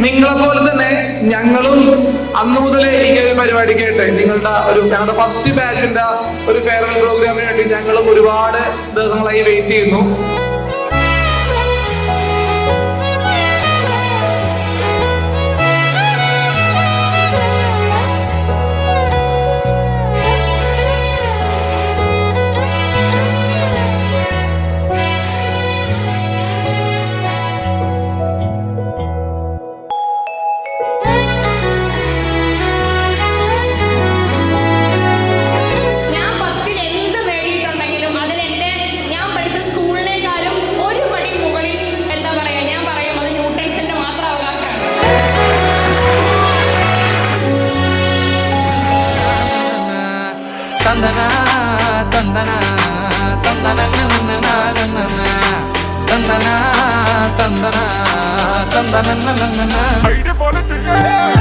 നിങ്ങളെ പോലെ തന്നെ ഞങ്ങളും അന്ന് മുതലേ ഇങ്ങനെ ഒരു പരിപാടി കേട്ടെ ഞങ്ങളുടെ ഫസ്റ്റ് ബാച്ചിന്റെ ഒരു ഫെയർവെൽ പ്രോഗ്രാമിന് വേണ്ടി ഞങ്ങളും ഒരുപാട് ദിവസങ്ങളായി വെയിറ്റ് ചെയ്യുന്നു. തന്തന തന്തന തന്തന തന്തന തന്തന തന്തന